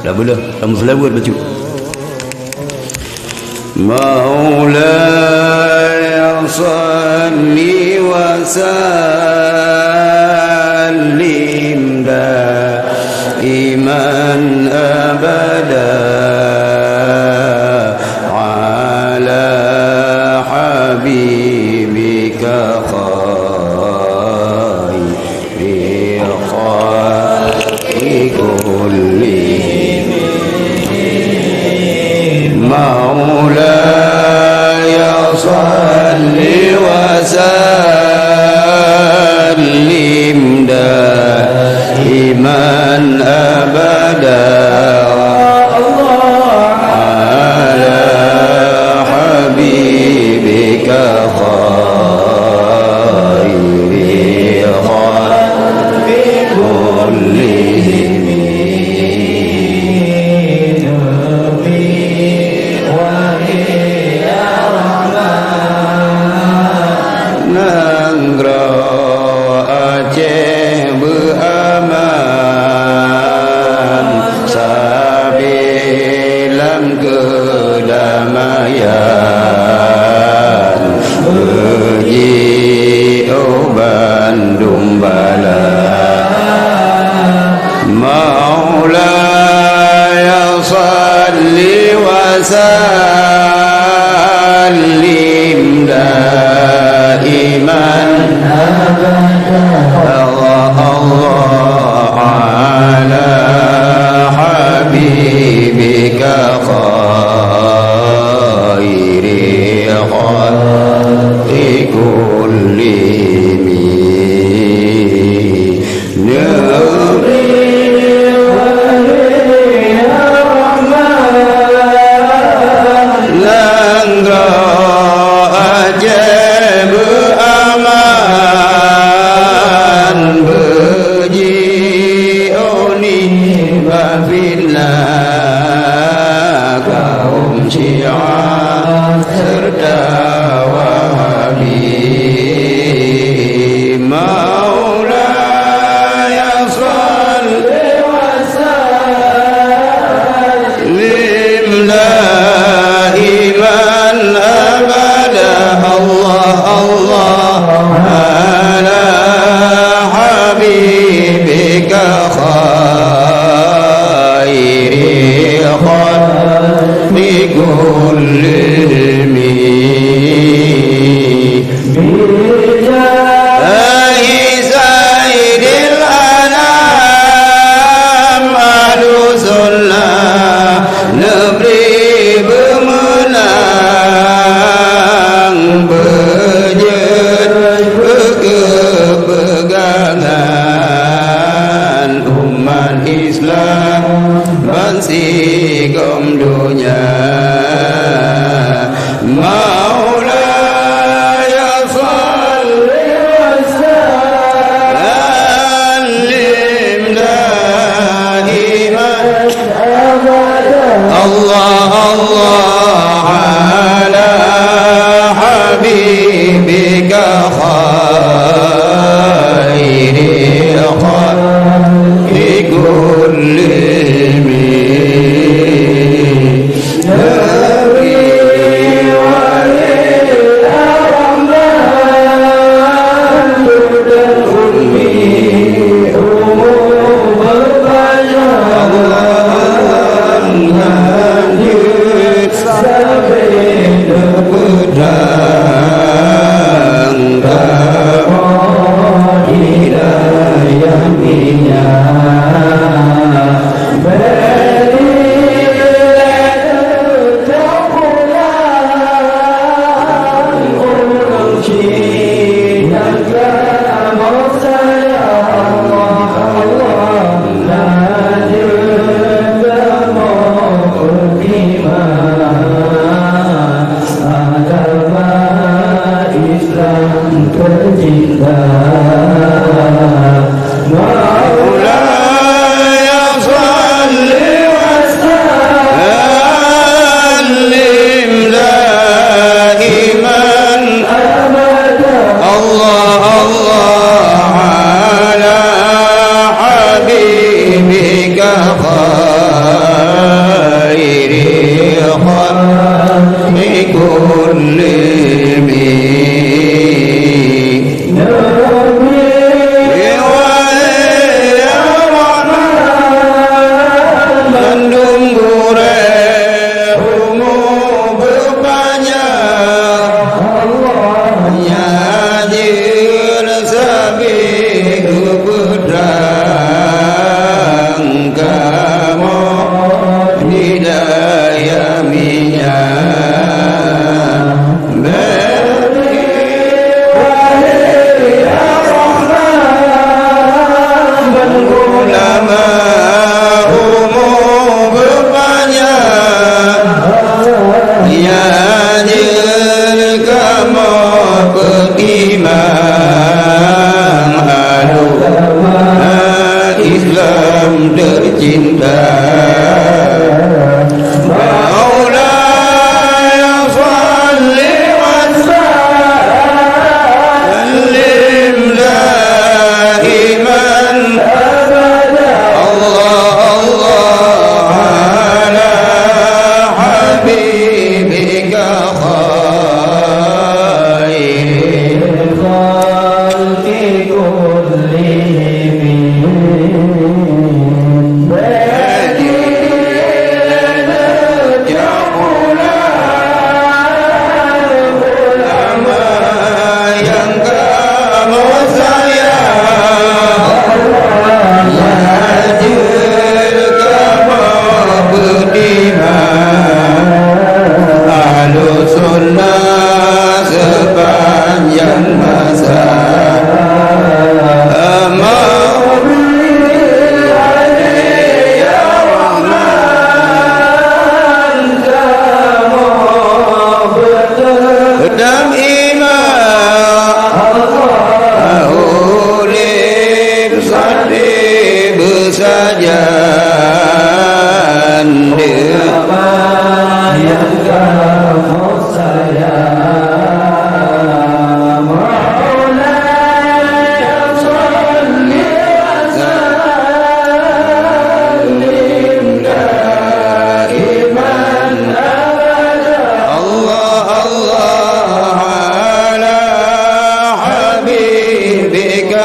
dah boleh kamu selawat baca Maulaya salli wa sallim daiman abada ala habibika khairi khalqi kullihim Maulaya salli wa sallim daiman abada ala habibika khairi khalqi kullihim Bandung bala Maulaya salli wa sallim daiman Allah ala habibika khairi khalqi kullihim Syiah serta Wahabi Maulaya salli wa sallim daiman abada Allah Allah ala habibika khairi khalqi kullihim bijahi sayyidil anam alusunnah negeri bermenang berjet berkepegangan umat Islam bansi gom dunia Maulaya salli wa sallim daiman Allah Allah ala habibika khairi khalqi kullihim حبيبك خير كل مين Islam tercinta Maulaya salli wa sallim daiman abada Allah Allah ala habibika khairil khalqi kullihim sepanjang masa Dam imam Ulib sadib sajan yang kamu sayang Maulaya salli wa sallim daiman abada Allah Allah ala habibika